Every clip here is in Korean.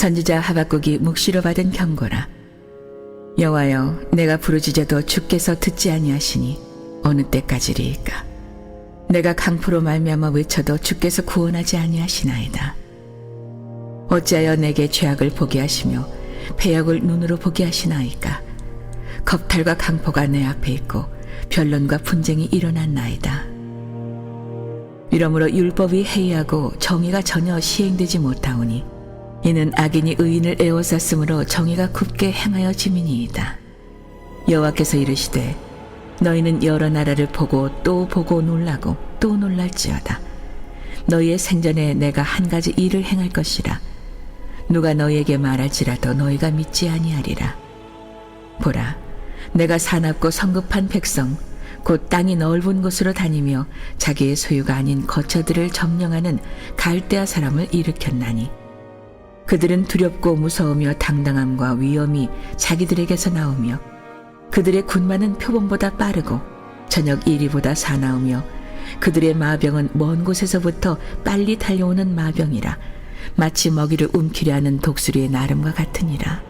선지자 하박국이 묵시로 받은 경고라. 여호와여, 내가 부르짖어도 주께서 듣지 아니하시니 어느 때까지리이까. 내가 강포로 말미암아 외쳐도 주께서 구원하지 아니하시나이다. 어찌하여 내게 죄악을 보게 하시며 패역을 눈으로 보게 하시나이까. 겁탈과 강포가 내 앞에 있고 변론과 분쟁이 일어났나이다. 이러므로 율법이 해이하고 정의가 전혀 시행되지 못하오니 이는 악인이 의인을 애워쌌으므로 정의가 굽게 행하여 지민이이다. 여호와께서 이르시되 너희는 여러 나라를 보고 또 보고 놀라고 또 놀랄지어다. 너희의 생전에 내가 한 가지 일을 행할 것이라. 누가 너희에게 말할지라도 너희가 믿지 아니하리라. 보라, 내가 사납고 성급한 백성 곧 땅이 넓은 곳으로 다니며 자기의 소유가 아닌 거처들을 점령하는 갈대아 사람을 일으켰나니 그들은 두렵고 무서우며 당당함과 위엄이 자기들에게서 나오며 그들의 군마는 표범보다 빠르고 저녁 이리보다 사나우며 그들의 마병은 먼 곳에서부터 빨리 달려오는 마병이라. 마치 먹이를 움키려 하는 독수리의 나름과 같으니라.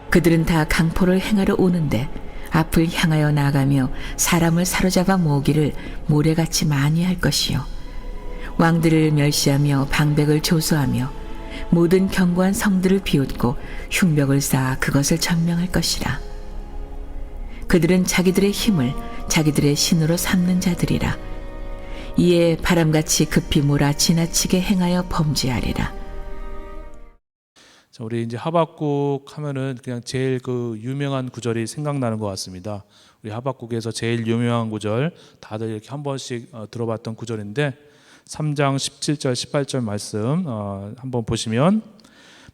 그들은 다 강포를 행하러 오는데 앞을 향하여 나가며 사람을 사로잡아 모으기를 모래같이 많이 할 것이요 왕들을 멸시하며 방백을 조소하며 모든 견고한 성들을 비웃고 흉벽을 쌓아 그것을 점령할 것이라. 그들은 자기들의 힘을 자기들의 신으로 삼는 자들이라. 이에 바람같이 급히 몰아 지나치게 행하여 범죄하리라. 자, 우리 이제 하박국 하면은 그냥 제일 그 유명한 구절이 생각나는 것 같습니다. 우리 하박국에서 제일 유명한 구절 다들 이렇게 한 번씩 들어봤던 구절인데 3장 17절 18절 말씀 한번 보시면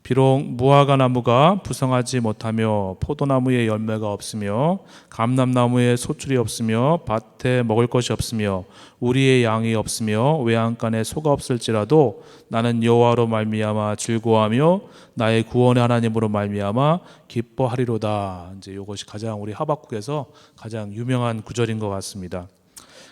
비록 무화과 나무가 부성하지 못하며 포도나무에 열매가 없으며 감람나무에 소출이 없으며 밭에 먹을 것이 없으며 우리의 양이 없으며 외양간에 소가 없을지라도 나는 여호와로 말미암아 즐거워하며 나의 구원의 하나님으로 말미암아 기뻐하리로다. 이제 이것이 가장 우리 하박국에서 가장 유명한 구절인 것 같습니다.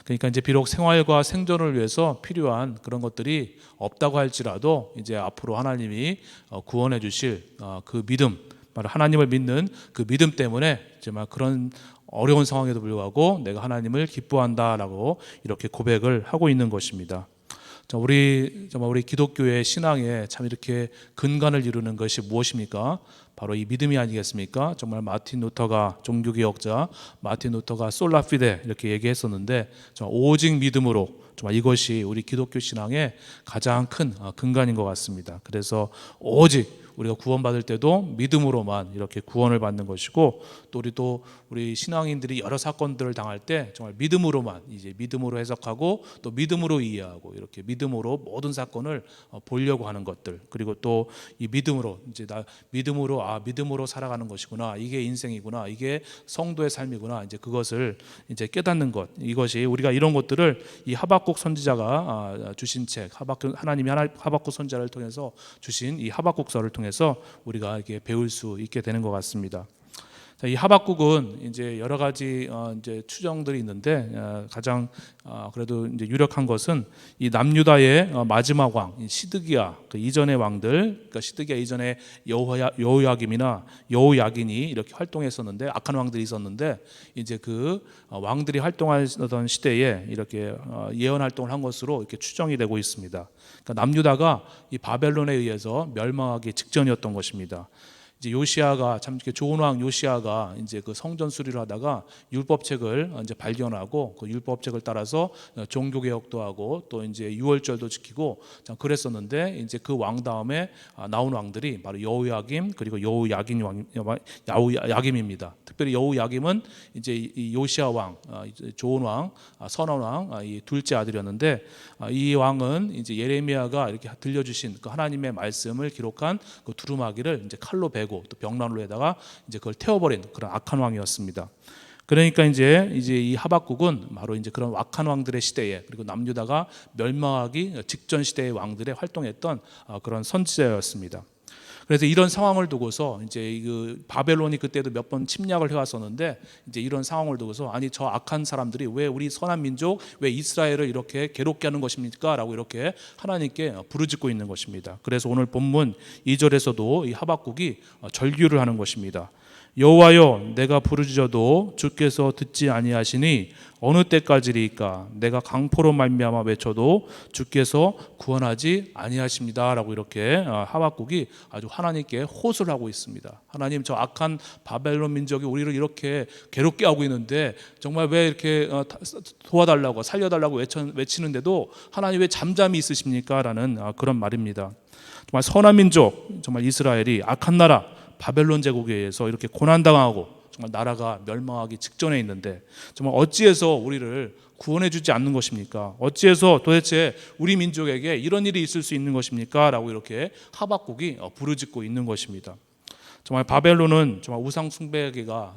그러니까 이제 비록 생활과 생존을 위해서 필요한 그런 것들이 없다고 할지라도 이제 앞으로 하나님이 구원해 주실 그 믿음, 바로 하나님을 믿는 그 믿음 때문에 정말 그런 어려운 상황에도 불구하고 내가 하나님을 기뻐한다라고 이렇게 고백을 하고 있는 것입니다. 우리 기독교의 신앙에 참 이렇게 근간을 이루는 것이 무엇입니까? 바로 이 믿음이 아니겠습니까? 정말 마틴 루터가 종교개혁자 마틴 루터가 솔라 피데 이렇게 얘기했었는데 오직 믿음으로 정말 이것이 우리 기독교 신앙의 가장 큰 근간인 것 같습니다. 그래서 오직 우리가 구원받을 때도 믿음으로만 이렇게 구원을 받는 것이고 또 우리 신앙인들이 여러 사건들을 당할 때 정말 믿음으로만 이제 믿음으로 해석하고 또 믿음으로 이해하고 이렇게 믿음으로 모든 사건을 보려고 하는 것들 그리고 또 이 믿음으로 이제 나 믿음으로 살아가는 것이구나 이게 인생이구나 이게 성도의 삶이구나 이제 그것을 이제 깨닫는 것 이것이 우리가 이런 것들을 이 하박국 선지자가 주신 책 하나님이 하박국 선지자를 통해서 주신 이 하박국서를 통해서 우리가 이렇게 배울 수 있게 되는 것 같습니다. 이 하박국은 이제 여러 가지 이제 추정들이 있는데 가장 그래도 이제 유력한 것은 이 남유다의 마지막 왕 시드기야 그 이전의 왕들 그러니까 시드기야 이전에 여호야김이나 여호야긴이 이렇게 활동했었는데 악한 왕들이 있었는데 이제 그 왕들이 활동하던 시대에 이렇게 예언 활동을 한 것으로 이렇게 추정이 되고 있습니다. 그러니까 남유다가 이 바벨론에 의해서 멸망하기 직전이었던 것입니다. 이제 요시아가 참 이렇게 좋은 왕 요시아가 이제 그 성전 수리를 하다가 율법책을 이제 발견하고 그 율법책을 따라서 종교 개혁도 하고 또 이제 유월절도 지키고 참 그랬었는데 이제 그 왕 다음에 나온 왕들이 바로 여호야김 그리고 여호야김입니다. 특별히 여호야김은 이제 이 요시아 왕, 좋은 왕, 선한 왕 이 둘째 아들이었는데 이 왕은 이제 예레미야가 이렇게 들려주신 그 하나님의 말씀을 기록한 그 두루마기를 이제 칼로 베고 또 벽난로에다가 이제 그걸 태워버린 그런 악한 왕이었습니다. 그러니까 이제 이 하박국은 바로 이제 그런 악한 왕들의 시대에 그리고 남유다가 멸망하기 직전 시대의 왕들의 활동했던 그런 선지자였습니다. 그래서 이런 상황을 두고서 이제 그 바벨론이 그때도 몇 번 침략을 해왔었는데 이제 이런 상황을 두고서 아니 저 악한 사람들이 왜 우리 선한 민족 왜 이스라엘을 이렇게 괴롭게 하는 것입니까? 라고 이렇게 하나님께 부르짖고 있는 것입니다. 그래서 오늘 본문 2절에서도 이 하박국이 절규를 하는 것입니다. 여호와여 내가 부르짖어도 주께서 듣지 아니하시니 어느 때까지리까 내가 강포로 말미암아 외쳐도 주께서 구원하지 아니하십니다라고 이렇게 하박국이 아주 하나님께 호소를 하고 있습니다. 하나님 저 악한 바벨론 민족이 우리를 이렇게 괴롭게 하고 있는데 정말 왜 이렇게 도와달라고 살려달라고 외치는데도 하나님 왜 잠잠히 있으십니까? 라는 그런 말입니다. 정말 선한 민족 정말 이스라엘이 악한 나라 바벨론 제국에 의해서 이렇게 고난당하고 정말 나라가 멸망하기 직전에 있는데 정말 어찌해서 우리를 구원해 주지 않는 것입니까? 어찌해서 도대체 우리 민족에게 이런 일이 있을 수 있는 것입니까? 라고 이렇게 하박국이 부르짖고 있는 것입니다. 정말 바벨론은 정말 우상숭배가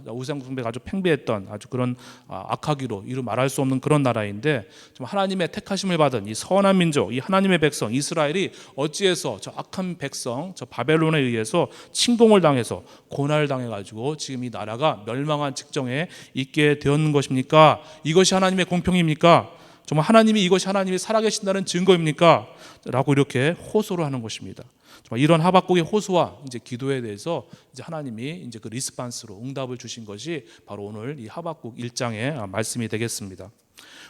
아주 팽배했던 아주 그런 악하기로 이루 말할 수 없는 그런 나라인데 정말 하나님의 택하심을 받은 이 선한 민족, 이 하나님의 백성 이스라엘이 어찌해서 저 악한 백성, 저 바벨론에 의해서 침공을 당해서 고난을 당해가지고 지금 이 나라가 멸망한 직전에 있게 되었는 것입니까? 이것이 하나님의 공평입니까? 정말 하나님이 이것이 하나님이 살아계신다는 증거입니까? 라고 이렇게 호소를 하는 것입니다. 정말 이런 하박국의 호소와 이제 기도에 대해서 이제 하나님이 이제 그 리스판스로 응답을 주신 것이 바로 오늘 이 하박국 1장의 말씀이 되겠습니다.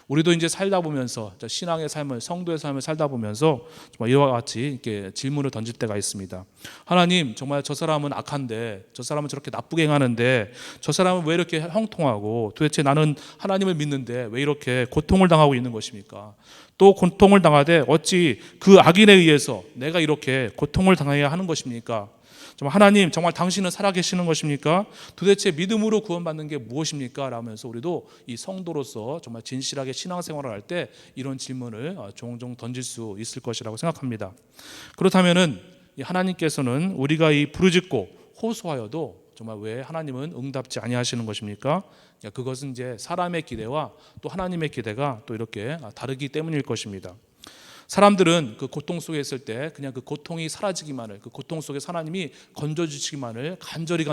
우리도 이제 살다 보면서 신앙의 삶을 성도의 삶을 살다 보면서 정말 이와 같이 이렇게 질문을 던질 때가 있습니다. 하나님 정말 저 사람은 악한데 저 사람은 저렇게 나쁘게 행하는데 저 사람은 왜 이렇게 형통하고 도대체 나는 하나님을 믿는데 왜 이렇게 고통을 당하고 있는 것입니까? 또 고통을 당하되 어찌 그 악인에 의해서 내가 이렇게 고통을 당해야 하는 것입니까? 정말 하나님 정말 당신은 살아계시는 것입니까? 도대체 믿음으로 구원받는 게 무엇입니까? 라면서 우리도 이 성도로서 정말 진실하게 신앙생활을 할 때 이런 질문을 종종 던질 수 있을 것이라고 생각합니다. 그렇다면은 하나님께서는 우리가 이 부르짖고 호소하여도 정말 왜 하나님은 응답지 아니하시는 것입니까? 그것은 이제 사람의 기대와 또 하나님의 기대가 또 이렇게 다르기 때문일 것입니다. 사람들은 그 고통 속에 있을 때 그냥 그 고통이 사라지기만을 그 고통 속에서 하나님이 건져주시기만을 간절히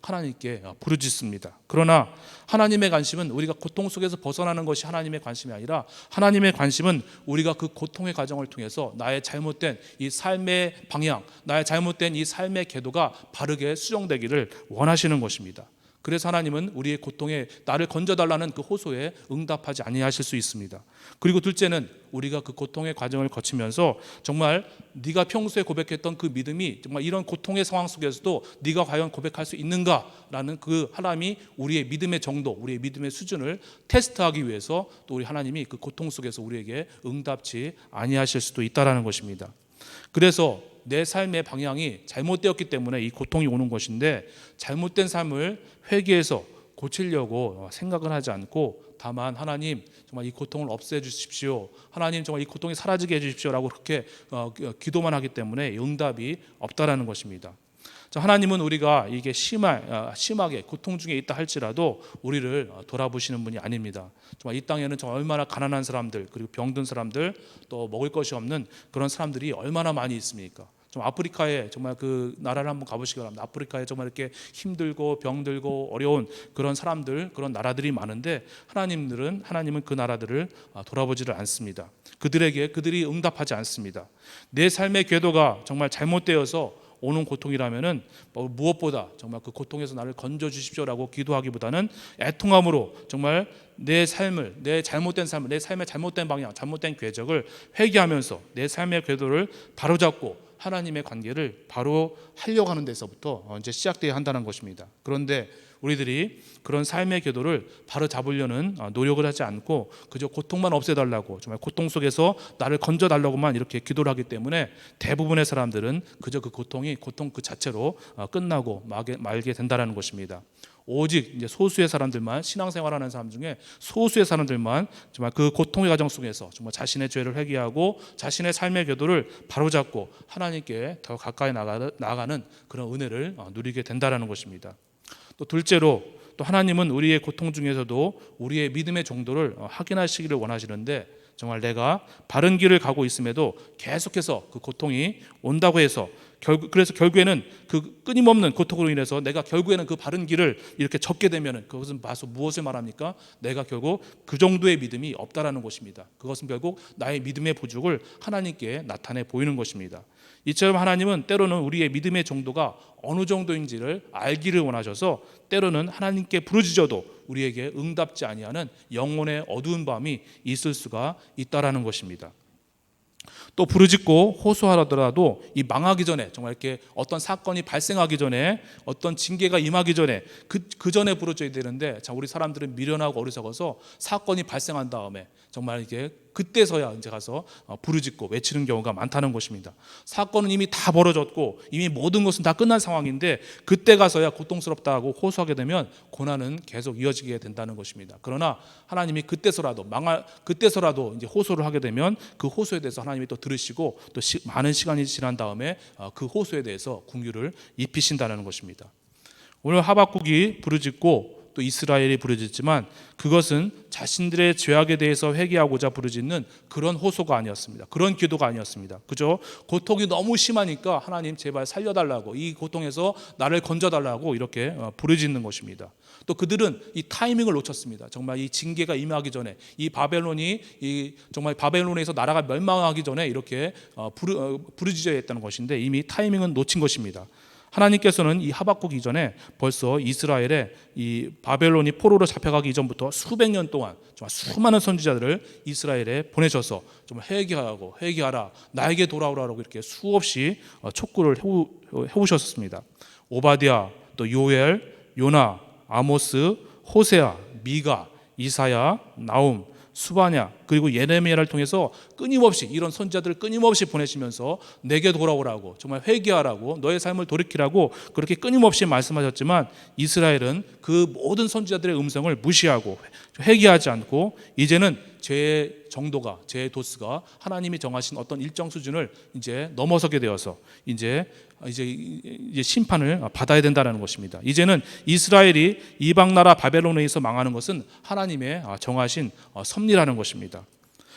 하나님께 부르짖습니다. 그러나 하나님의 관심은 우리가 고통 속에서 벗어나는 것이 하나님의 관심이 아니라 하나님의 관심은 우리가 그 고통의 과정을 통해서 나의 잘못된 이 삶의 방향, 나의 잘못된 이 삶의 궤도가 바르게 수정되기를 원하시는 것입니다. 그래서 하나님은 우리의 고통에 나를 건져달라는 그 호소에 응답하지 아니하실 수 있습니다. 그리고 둘째는 우리가 그 고통의 과정을 거치면서 정말 네가 평소에 고백했던 그 믿음이 정말 이런 고통의 상황 속에서도 네가 과연 고백할 수 있는가라는 그 하나님이 우리의 믿음의 정도, 우리의 믿음의 수준을 테스트하기 위해서 또 우리 하나님이 그 고통 속에서 우리에게 응답치 아니하실 수도 있다라는 것입니다. 그래서 내 삶의 방향이 잘못되었기 때문에 이 고통이 오는 것인데 잘못된 삶을 회개해서 고치려고 생각을 하지 않고 다만 하나님 정말 이 고통을 없애 주십시오. 하나님 정말 이 고통이 사라지게 해 주십시오라고 그렇게 기도만 하기 때문에 응답이 없다라는 것입니다. 하나님은 우리가 이게 심하게 고통 중에 있다 할지라도 우리를 돌아보시는 분이 아닙니다. 정말 이 땅에는 정말 얼마나 가난한 사람들 그리고 병든 사람들 또 먹을 것이 없는 그런 사람들이 얼마나 많이 있습니까? 좀 아프리카에 정말 그 나라를 한번 가보시기 바랍니다. 아프리카에 정말 이렇게 힘들고 병들고 어려운 그런 사람들 그런 나라들이 많은데 하나님은 그 나라들을 돌아보지를 않습니다. 그들이 응답하지 않습니다. 내 삶의 궤도가 정말 잘못되어서 오는 고통이라면은 무엇보다 정말 그 고통에서 나를 건져 주십시오라고 기도하기보다는 애통함으로 정말 내 잘못된 삶을 내 삶의 잘못된 방향, 잘못된 궤적을 회개하면서 내 삶의 궤도를 바로잡고 하나님의 관계를 바로 하려고 하는 데서부터 이제 시작되어야 한다는 것입니다. 그런데 우리들이 그런 삶의 궤도를 바로 잡으려는 노력을 하지 않고 그저 고통만 없애달라고 정말 고통 속에서 나를 건져달라고만 이렇게 기도를 하기 때문에 대부분의 사람들은 그저 그 고통 그 자체로 끝나고 말게 된다는 것입니다. 오직 이제 소수의 사람들만 신앙생활하는 사람 중에 소수의 사람들만 정말 그 고통의 과정 속에서 정말 자신의 죄를 회개하고 자신의 삶의 궤도를 바로잡고 하나님께 더 가까이 나아가는 그런 은혜를 누리게 된다는 것입니다. 또 둘째로 또 하나님은 우리의 고통 중에서도 우리의 믿음의 정도를 확인하시기를 원하시는데 정말 내가 바른 길을 가고 있음에도 계속해서 그 고통이 온다고 해서 그래서 결국에는 그 끊임없는 고통으로 인해서 내가 결국에는 그 바른 길을 이렇게 접게 되면은 그것은 무엇을 말합니까? 내가 결국 그 정도의 믿음이 없다라는 것입니다. 그것은 결국 나의 믿음의 부족을 하나님께 나타내 보이는 것입니다. 이처럼 하나님은 때로는 우리의 믿음의 정도가 어느 정도인지를 알기를 원하셔서 때로는 하나님께 부르짖어도 우리에게 응답지 아니하는 영혼의 어두운 밤이 있을 수가 있다라는 것입니다. 또 부르짖고 호소하더라도 이 망하기 전에, 정말 이렇게 어떤 사건이 발생하기 전에, 어떤 징계가 임하기 전에 그 전에 부르짖어야 되는데, 자, 우리 사람들은 미련하고 어리석어서 사건이 발생한 다음에 정말 이게 그때서야 이제 가서 부르짖고 외치는 경우가 많다는 것입니다. 사건은 이미 다 벌어졌고 이미 모든 것은 다 끝난 상황인데 그때 가서야 고통스럽다고 호소하게 되면 고난은 계속 이어지게 된다는 것입니다. 그러나 하나님이 그때서라도 이제 호소를 하게 되면 그 호소에 대해서 하나님이 또 들으시고 또 많은 시간이 지난 다음에 그 호소에 대해서 긍휼을 입히신다는 것입니다. 오늘 하박국이 부르짖고 또 이스라엘이 부르짖지만 그것은 자신들의 죄악에 대해서 회개하고자 부르짖는 그런 호소가 아니었습니다. 그런 기도가 아니었습니다. 그죠? 고통이 너무 심하니까 하나님 제발 살려달라고, 이 고통에서 나를 건져달라고 이렇게 부르짖는 것입니다. 또 그들은 이 타이밍을 놓쳤습니다. 정말 이 징계가 임하기 전에, 이 바벨론이 정말 바벨론에서 나라가 멸망하기 전에 이렇게 부르짖어야 했다는 것인데 이미 타이밍은 놓친 것입니다. 하나님께서는 이 하박국 이전에 벌써 이스라엘에 이 바벨론이 포로로 잡혀가기 이전부터 수백 년 동안 정말 수많은 선지자들을 이스라엘에 보내셔서 정말 회개하라, 나에게 돌아오라고 이렇게 수없이 촉구를 해오셨습니다. 오바댜, 또 요엘, 요나, 아모스, 호세아, 미가, 이사야, 나움, 수바냐, 그리고 예레미야를 통해서 끊임없이 이런 선지자들을 끊임없이 보내시면서 내게 돌아오라고, 정말 회개하라고, 너의 삶을 돌이키라고 그렇게 끊임없이 말씀하셨지만 이스라엘은 그 모든 선지자들의 음성을 무시하고 회개하지 않고 이제는 죄의 정도가, 죄의 도수가 하나님이 정하신 어떤 일정 수준을 이제 넘어서게 되어서 이제 심판을 받아야 된다는 것입니다. 이제는 이스라엘이 이방 나라 바벨론에 의해서 망하는 것은 하나님의 정하신 섭리라는 것입니다.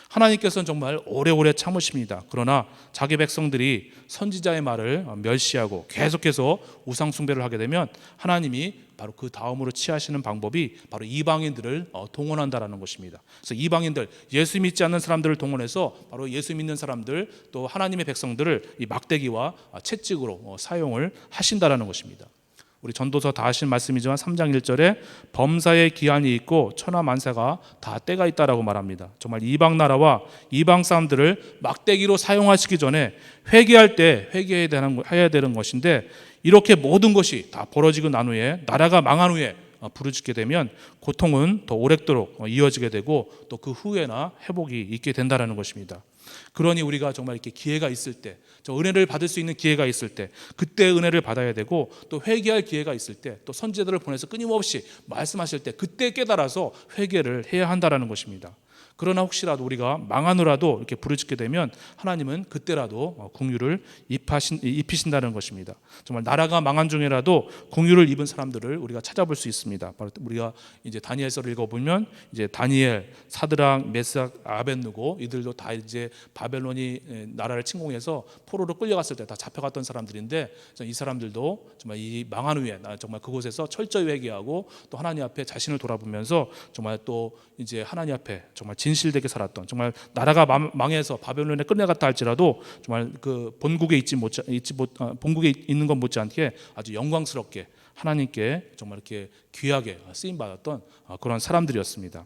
하나님께서는 정말 오래오래 참으십니다. 그러나 자기 백성들이 선지자의 말을 멸시하고 계속해서 우상 숭배를 하게 되면 하나님이 바로 그 다음으로 취하시는 방법이 바로 이방인들을 동원한다라는 것입니다. 그래서 이방인들, 예수 믿지 않는 사람들을 동원해서 바로 예수 믿는 사람들, 또 하나님의 백성들을 이 막대기와 채찍으로 사용을 하신다라는 것입니다. 우리 전도서 다 하신 말씀이지만 3장 1절에 범사의 기한이 있고 천하만사가 다 때가 있다라고 말합니다. 정말 이방 나라와 이방 사람들을 막대기로 사용하시기 전에 회개할 때 회개해야 되는 것인데, 이렇게 모든 것이 다 벌어지고 난 후에, 나라가 망한 후에 부르짖게 되면 고통은 더 오랫도록 이어지게 되고 또 그 후에나 회복이 있게 된다는 것입니다. 그러니 우리가 정말 이렇게 기회가 있을 때, 저 은혜를 받을 수 있는 기회가 있을 때 그때 은혜를 받아야 되고, 또 회개할 기회가 있을 때, 또 선지자들을 보내서 끊임없이 말씀하실 때 그때 깨달아서 회개를 해야 한다는 것입니다. 그러나 혹시라도 우리가 망하노라도 이렇게 부르짖게 되면 하나님은 그때라도 긍휼을 입히신다는 것입니다. 정말 나라가 망한 중에라도 긍휼을 입은 사람들을 우리가 찾아볼 수 있습니다. 바로 우리가 이제 다니엘서를 읽어보면 이제 다니엘, 사드락, 메삭, 아벳느고 이들도 다 이제 바벨론이 나라를 침공해서 포로로 끌려갔을 때 다 잡혀갔던 사람들인데, 이 사람들도 정말 이 망한 후에 정말 그곳에서 철저히 회개하고 또 하나님 앞에 자신을 돌아보면서 정말 또 이제 하나님 앞에 정말 진실되게 살았던, 정말 나라가 망해서 바벨론에 끌려갔다 할지라도 정말 그 본국에 본국에 있는 것 못지않게 아주 영광스럽게 하나님께 정말 이렇게 귀하게 쓰임 받았던 그런 사람들이었습니다.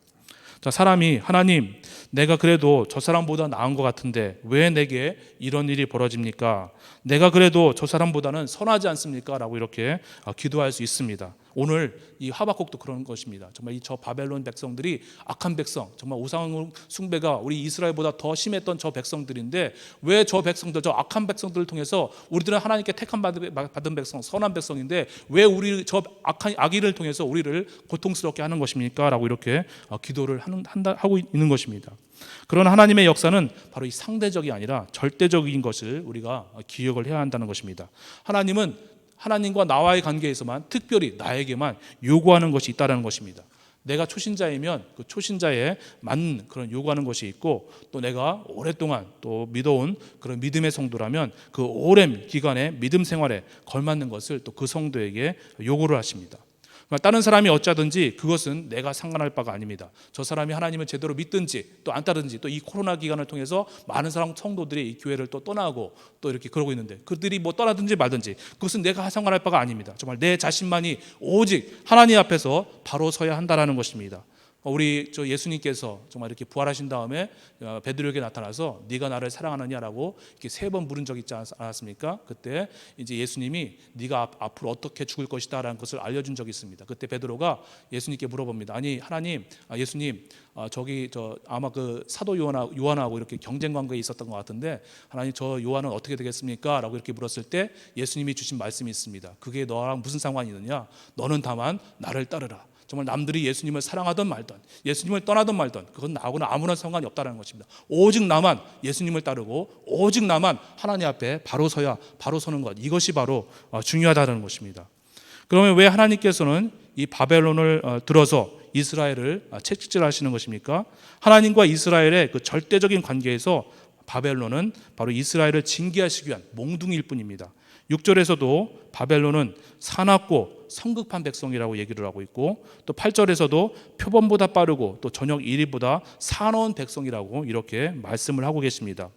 자, 사람이 하나님, 내가 그래도 저 사람보다 나은 것 같은데 왜 내게 이런 일이 벌어집니까? 내가 그래도 저 사람보다는 선하지 않습니까? 라고 이렇게 기도할 수 있습니다. 오늘 이 하박국도 그런 것입니다. 정말 저 바벨론 백성들이 악한 백성, 정말 우상 숭배가 우리 이스라엘보다 더 심했던 저 백성들인데 왜 저 백성들, 저 악한 백성들을 통해서 우리들은 하나님께 택함 받은 백성, 선한 백성인데 왜 우리 저 악인을 통해서 우리를 고통스럽게 하는 것입니까? 라고 이렇게 기도를 하고 있는 것입니다. 그런 하나님의 역사는 바로 이 상대적이 아니라 절대적인 것을 우리가 기억을 해야 한다는 것입니다. 하나님은 하나님과 나와의 관계에서만 특별히 나에게만 요구하는 것이 있다는 것입니다. 내가 초신자이면 그 초신자에 맞는 그런 요구하는 것이 있고, 또 내가 오랫동안 또 믿어온 그런 믿음의 성도라면 그 오랜 기간의 믿음 생활에 걸맞는 것을 또 그 성도에게 요구를 하십니다. 다른 사람이 어쩌든지 그것은 내가 상관할 바가 아닙니다. 저 사람이 하나님을 제대로 믿든지 또 안 따르든지, 또 이 코로나 기간을 통해서 많은 사람 성도들이 이 교회를 또 떠나고 또 이렇게 그러고 있는데, 그들이 뭐 떠나든지 말든지 그것은 내가 상관할 바가 아닙니다. 정말 내 자신만이 오직 하나님 앞에서 바로 서야 한다라는 것입니다. 우리 예수님께서 정말 이렇게 부활하신 다음에 베드로에게 나타나서 네가 나를 사랑하느냐라고 이렇게 3번 물은 적 있지 않았습니까? 그때 이제 예수님이 네가 앞으로 어떻게 죽을 것이다라는 것을 알려준 적이 있습니다. 그때 베드로가 예수님께 물어봅니다. 아니 하나님, 예수님, 저기 아마 그 사도 요한하고 이렇게 경쟁 관계에 있었던 것 같은데, 하나님 저 요한은 어떻게 되겠습니까? 라고 이렇게 물었을 때 예수님이 주신 말씀이 있습니다. 그게 너랑 무슨 상관이 있느냐? 너는 다만 나를 따르라. 정말 남들이 예수님을 사랑하든 말든, 예수님을 떠나든 말든, 그건 나하고는 아무런 상관이 없다는 것입니다. 오직 나만 예수님을 따르고 오직 나만 하나님 앞에 바로 서야 바로 서는 것, 이것이 바로 중요하다는 것입니다. 그러면 왜 하나님께서는 이 바벨론을 들어서 이스라엘을 채찍질하시는 것입니까? 하나님과 이스라엘의 그 절대적인 관계에서 바벨론은 바로 이스라엘을 징계하시기 위한 몽둥이일 뿐입니다. 6절에서도 바벨론은 사납고 성급한 백성이라고 얘기를 하고 있고, 또 8절에서도 표범보다 빠르고 또 저녁 이리보다 사나운 백성이라고 이렇게 말씀을 하고 계십니다.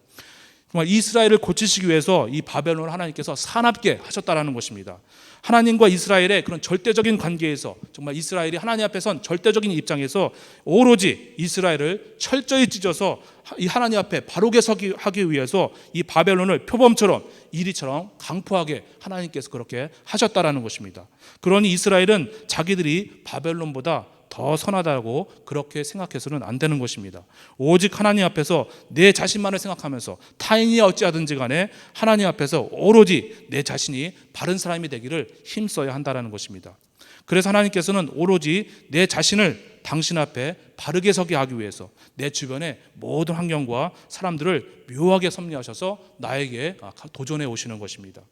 정말 이스라엘을 고치시기 위해서 이 바벨론을 하나님께서 사납게 하셨다라는 것입니다. 하나님과 이스라엘의 그런 절대적인 관계에서 정말 이스라엘이 하나님 앞에 선 절대적인 입장에서 오로지 이스라엘을 철저히 찢어서 이 하나님 앞에 바르게 서기 하기 위해서 이 바벨론을 표범처럼 이리처럼 강포하게 하나님께서 그렇게 하셨다라는 것입니다. 그러니 이스라엘은 자기들이 바벨론보다 더 선하다고 그렇게 생각해서는 안 되는 것입니다. 오직 하나님 앞에서 내 자신만을 생각하면서 타인이 어찌하든지 간에 하나님 앞에서 오로지 내 자신이 바른 사람이 되기를 힘써야 한다는 것입니다. 그래서 하나님께서는 오로지 내 자신을 당신 앞에 바르게 서게 하기 위해서 내 주변의 모든 환경과 사람들을 묘하게 섭리하셔서 나에게 도전해 오시는 것입니다.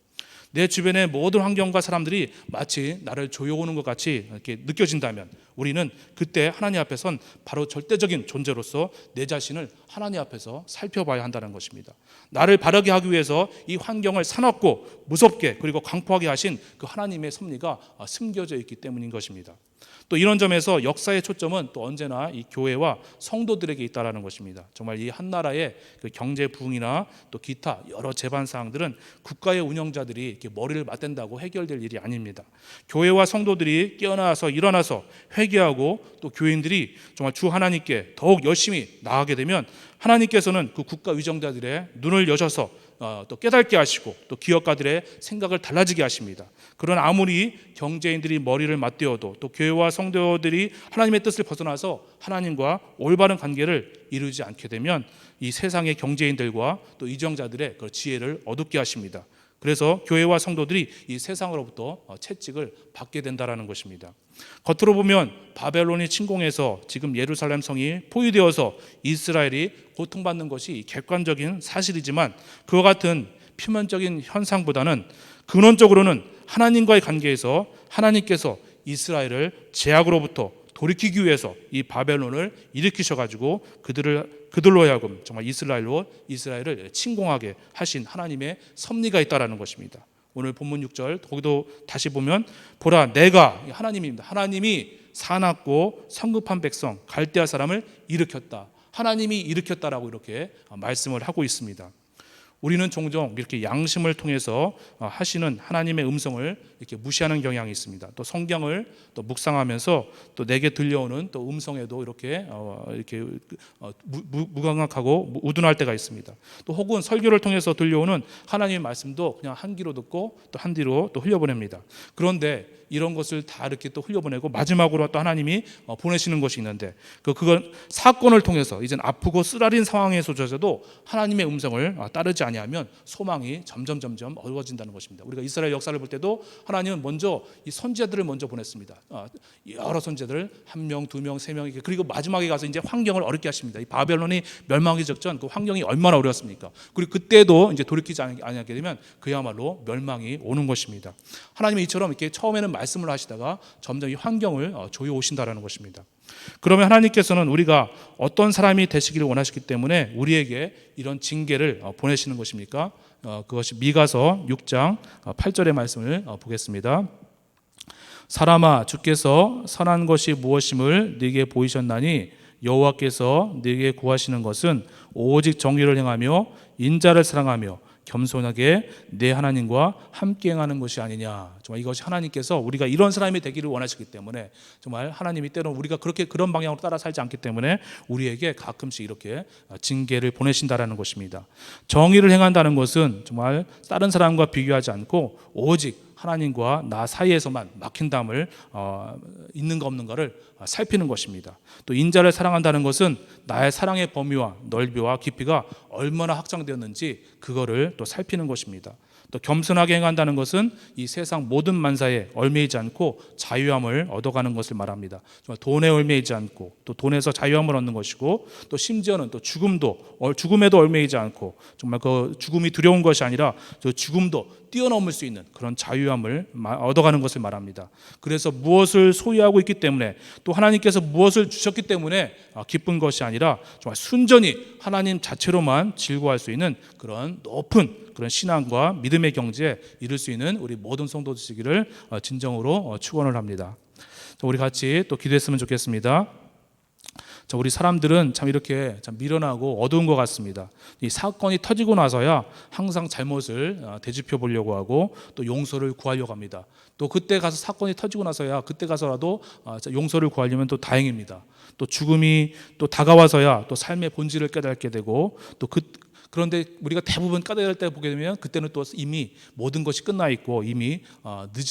내 주변의 모든 환경과 사람들이 마치 나를 조여오는 것 같이 이렇게 느껴진다면 우리는 그때 하나님 앞에 선 바로 절대적인 존재로서 내 자신을 하나님 앞에서 살펴봐야 한다는 것입니다. 나를 바르게 하기 위해서 이 환경을 사납고 무섭게 그리고 강포하게 하신 그 하나님의 섭리가 숨겨져 있기 때문인 것입니다. 또 이런 점에서 역사의 초점은 또 언제나 이 교회와 성도들에게 있다라는 것입니다. 정말 이 한 나라의 그 경제 부흥이나 또 기타 여러 재반 사항들은 국가의 운영자들이 이렇게 머리를 맞댄다고 해결될 일이 아닙니다. 교회와 성도들이 깨어나서 일어나서 회개하고 또 교인들이 정말 주 하나님께 더욱 열심히 나아가게 되면 하나님께서는 그 국가 위정자들의 눈을 여셔서 또 깨닫게 하시고 또 기업가들의 생각을 달라지게 하십니다. 그러나 아무리 경제인들이 머리를 맞대어도 또 교회와 성도들이 하나님의 뜻을 벗어나서 하나님과 올바른 관계를 이루지 않게 되면 이 세상의 경제인들과 또 이정자들의 그 지혜를 어둡게 하십니다. 그래서 교회와 성도들이 이 세상으로부터 채찍을 받게 된다라는 것입니다. 겉으로 보면 바벨론이 침공해서 지금 예루살렘 성이 포위되어서 이스라엘이 고통받는 것이 객관적인 사실이지만, 그와 같은 표면적인 현상보다는 근원적으로는 하나님과의 관계에서 하나님께서 이스라엘을 죄악으로부터 돌이키기 위해서 이 바벨론을 일으키셔가지고 그들로 하여금 정말 이스라엘을 침공하게 하신 하나님의 섭리가 있다라는 것입니다. 오늘 본문 6절 거기도 다시 보면 보라 내가 하나님입니다. 하나님이 사납고 성급한 백성 갈대아 사람을 일으켰다. 하나님이 일으켰다라고 이렇게 말씀을 하고 있습니다. 우리는 종종 이렇게 양심을 통해서 하시는 하나님의 음성을 이렇게 무시하는 경향이 있습니다. 또 성경을 또 묵상하면서 또 내게 들려오는 또 음성에도 이렇게 무감각하고 우둔할 때가 있습니다. 또 혹은 설교를 통해서 들려오는 하나님의 말씀도 그냥 한 귀로 듣고 또 한 뒤로 또 흘려보냅니다. 그런데 이런 것을 다 이렇게 또 흘려보내고 마지막으로 또 하나님이 보내시는 것이 있는데 그건 사건을 통해서 이젠 아프고 쓰라린 상황에서조차도 하나님의 음성을 따르지 아니하면 소망이 점점 어두워진다는 것입니다. 우리가 이스라엘 역사를 볼 때도 하나님은 먼저 이 선지자들을 먼저 보냈습니다. 여러 선지자들 1명, 2명, 3명 그리고 마지막에 가서 이제 환경을 어렵게 하십니다. 이 바벨론이 멸망하기 직전 그 환경이 얼마나 어려웠습니까? 그리고 그때도 이제 돌이키지 않게 되면 그야말로 멸망이 오는 것입니다. 하나님이 이처럼 이렇게 처음에는 말씀을 하시다가 점점 이 환경을 조여 오신다라는 것입니다. 그러면 하나님께서는 우리가 어떤 사람이 되시기를 원하시기 때문에 우리에게 이런 징계를 보내시는 것입니까? 그것이 미가서 6장 8절의 말씀을 보겠습니다. 사람아, 주께서 선한 것이 무엇임을 네게 보이셨나니 여호와께서 네게 구하시는 것은 오직 정의를 행하며 인자를 사랑하며 겸손하게 내 하나님과 함께 행하는 것이 아니냐. 정말 이것이 하나님께서 우리가 이런 사람이 되기를 원하시기 때문에 정말 하나님이 때로는 우리가 그런 방향으로 따라 살지 않기 때문에 우리에게 가끔씩 이렇게 징계를 보내신다라는 것입니다. 정의를 행한다는 것은 정말 다른 사람과 비교하지 않고 오직 하나님과 나 사이에서만 막힌담을 있는가 없는가를 살피는 것입니다. 또 인자를 사랑한다는 것은 나의 사랑의 범위와 넓이와 깊이가 얼마나 확장되었는지 그거를 또 살피는 것입니다. 또 겸손하게 행한다는 것은 이 세상 모든 만사에 얽매이지 않고 자유함을 얻어가는 것을 말합니다. 정말 돈에 얽매이지 않고 또 돈에서 자유함을 얻는 것이고 또 심지어는 또 죽음에도 얽매이지 않고 정말 그 죽음이 두려운 것이 아니라 저 죽음도 뛰어넘을 수 있는 그런 자유함을 얻어가는 것을 말합니다. 그래서 무엇을 소유하고 있기 때문에 또 하나님께서 무엇을 주셨기 때문에 기쁜 것이 아니라 정말 순전히 하나님 자체로만 즐거워할 수 있는 그런 높은 그런 신앙과 믿음의 경지에 이룰 수 있는 우리 모든 성도 되시기를 진정으로 축원을 합니다. 우리 같이 또 기도했으면 좋겠습니다. 우리 사람들은 참 이렇게 참 미련하고 어두운 것 같습니다. 이 사건이 터지고 나서야 항상 잘못을 되짚어 보려고 하고 또 용서를 구하려고 합니다. 또 그때 가서 사건이 터지고 나서야 그때 가서라도 용서를 구하려면 또 다행입니다. 또 죽음이 또 다가와서야 또 삶의 본질을 깨닫게 되고 또 그런데 우리가 대부분 까닭할 때 보게 되면 그때는 또 이미 모든 것이 끝나 있고 이미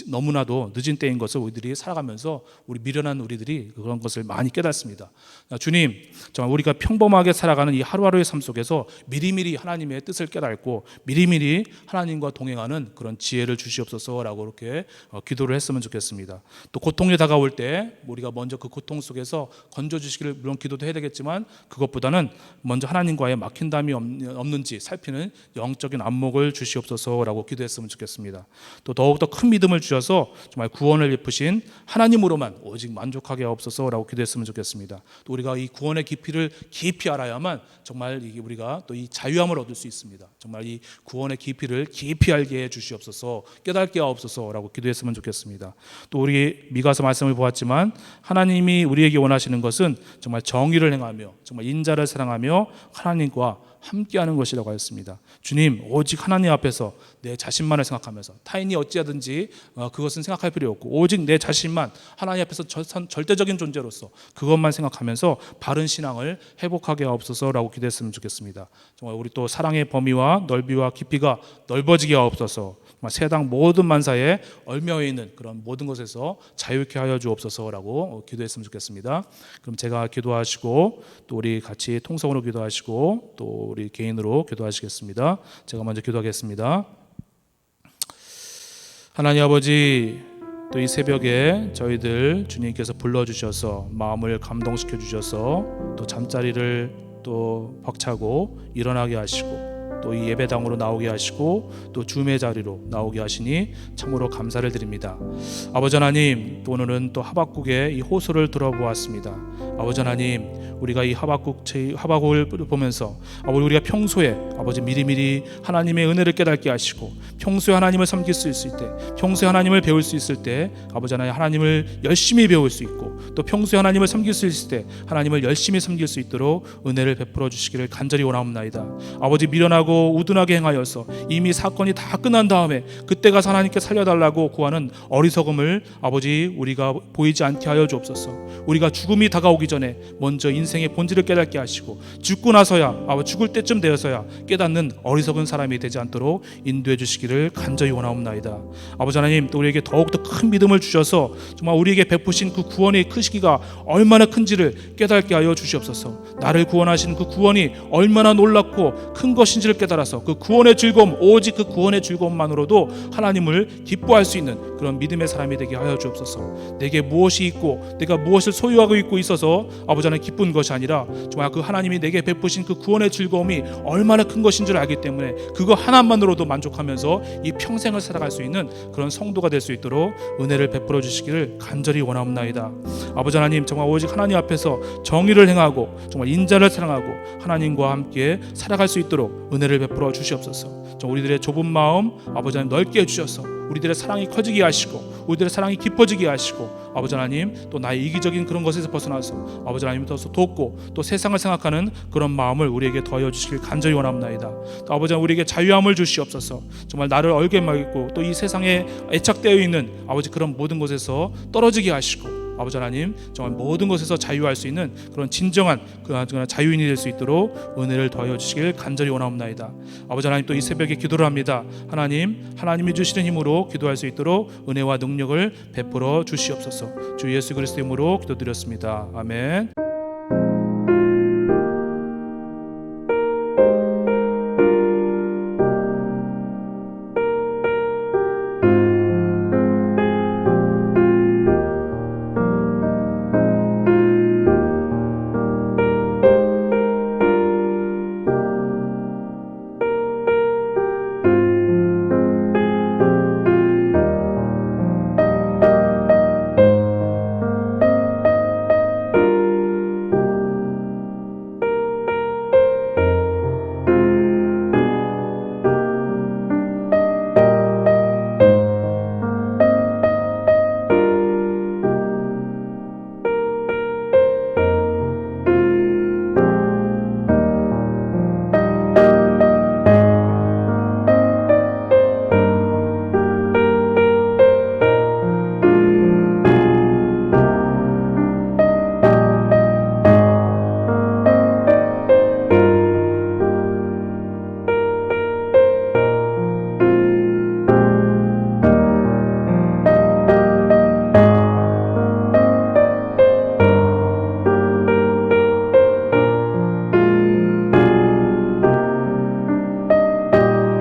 너무나도 늦은 때인 것을 우리들이 살아가면서 우리 미련한 우리들이 그런 것을 많이 깨닫습니다. 주님, 정말 우리가 평범하게 살아가는 이 하루하루의 삶 속에서 미리미리 하나님의 뜻을 깨닫고 미리미리 하나님과 동행하는 그런 지혜를 주시옵소서라고 이렇게 기도를 했으면 좋겠습니다. 또 고통이 다가올 때 우리가 먼저 그 고통 속에서 건져주시기를 물론 기도도 해야 되겠지만 그것보다는 먼저 하나님과의 막힌담이 없는지 살피는 영적인 안목을 주시옵소서라고 기도했으면 좋겠습니다. 또 더욱더 큰 믿음을 주셔서 정말 구원을 베푸신 하나님으로만 오직 만족하게 하옵소서라고 기도했으면 좋겠습니다. 또 우리가 이 구원의 깊이를 깊이 알아야만 정말 우리가 또 이 자유함을 얻을 수 있습니다. 정말 이 구원의 깊이를 깊이 알게 해 주시옵소서, 깨닫게 하옵소서라고 기도했으면 좋겠습니다. 또 우리 미가서 말씀을 보았지만 하나님이 우리에게 원하시는 것은 정말 정의를 행하며 정말 인자를 사랑하며 하나님과 함께하는 것이라고 하였습니다. 주님, 오직 하나님 앞에서 내 자신만을 생각하면서 타인이 어찌하든지 그것은 생각할 필요 없고 오직 내 자신만 하나님 앞에서 절대적인 존재로서 그것만 생각하면서 바른 신앙을 회복하게 하옵소서라고 기도했으면 좋겠습니다. 정말 우리 또 사랑의 범위와 넓이와 깊이가 넓어지게 하옵소서. 세상 모든 만사에 얽매여 있는 그런 모든 것에서 자유케 하여 주옵소서라고 기도했으면 좋겠습니다. 그럼 제가 기도하시고 또 우리 같이 통성으로 기도하시고 또 우리 개인으로 기도하시겠습니다. 제가 먼저 기도하겠습니다. 하나님 아버지, 또 이 새벽에 저희들 주님께서 불러주셔서 마음을 감동시켜 주셔서 또 잠자리를 또 벅차고 일어나게 하시고 또 이 예배당으로 나오게 하시고 또 주의 자리로 나오게 하시니 참으로 감사를 드립니다. 아버지 하나님, 오늘은 또 하박국의 이 호소를 들어보았습니다. 아버지 하나님, 우리가 이 하박국을 보면서 우리가 평소에 아버지 미리미리 하나님의 은혜를 깨닫게 하시고 평소에 하나님을 섬길 수 있을 때, 평소에 하나님을 배울 수 있을 때 아버지 하나님, 하나님을 열심히 배울 수 있고 또 평소에 하나님을 섬길 수 있을 때 하나님을 열심히 섬길 수 있도록 은혜를 베풀어 주시기를 간절히 원하옵나이다. 아버지, 미련하고 우둔하게 행하여서 이미 사건이 다 끝난 다음에 그때 가서 하나님께 살려달라고 구하는 어리석음을 아버지 우리가 보이지 않게 하여 주옵소서. 우리가 죽음이 다가오기 전에 먼저 인생의 본질을 깨닫게 하시고 죽고 나서야 죽을 때쯤 되어서야 깨닫는 어리석은 사람이 되지 않도록 인도해 주시기를 간절히 원하옵나이다. 아버지 하나님, 또 우리에게 더욱더 큰 믿음을 주셔서 정말 우리에게 베푸신 그 구원의 크시기가 얼마나 큰지를 깨닫게 하여 주시옵소서. 나를 구원하신 그 구원이 얼마나 놀랍고 큰 것인지를 깨달아서 그 구원의 즐거움, 오직 그 구원의 즐거움만으로도 하나님을 기뻐할 수 있는 그런 믿음의 사람이 되게 하여 주옵소서. 내게 무엇이 있고 내가 무엇을 그것을 소유하고 있고 있어서 아버지 하나님 기쁜 것이 아니라 정말 그 하나님이 내게 베푸신 그 구원의 즐거움이 얼마나 큰 것인 줄 알기 때문에 그거 하나만으로도 만족하면서 이 평생을 살아갈 수 있는 그런 성도가 될 수 있도록 은혜를 베풀어 주시기를 간절히 원하옵나이다. 아버지 하나님, 정말 오직 하나님 앞에서 정의를 행하고 정말 인자를 사랑하고 하나님과 함께 살아갈 수 있도록 은혜를 베풀어 주시옵소서. 우리들의 좁은 마음 아버지 하나님 넓게 해주셔서 우리들의 사랑이 커지게 하시고 우리들의 사랑이 깊어지게 하시고 아버지 하나님 또 나의 이기적인 그런 것에서 벗어나서 아버지 하나님 더 돕고 또 세상을 생각하는 그런 마음을 우리에게 더하여 주시길 간절히 원합나이다. 또 아버지 하나님 우리에게 자유함을 주시옵소서. 정말 나를 얼게 막고 또 이 세상에 애착되어 있는 아버지 그런 모든 것에서 떨어지게 하시고 아버지 하나님 정말 모든 것에서 자유할 수 있는 그런 진정한 그 자유인이 될 수 있도록 은혜를 더하여 주시길 간절히 원하옵나이다. 아버지 하나님 또 이 새벽에 기도를 합니다. 하나님이 주시는 힘으로 기도할 수 있도록 은혜와 능력을 베풀어 주시옵소서. 주 예수 그리스도의 이름으로 기도드렸습니다. 아멘.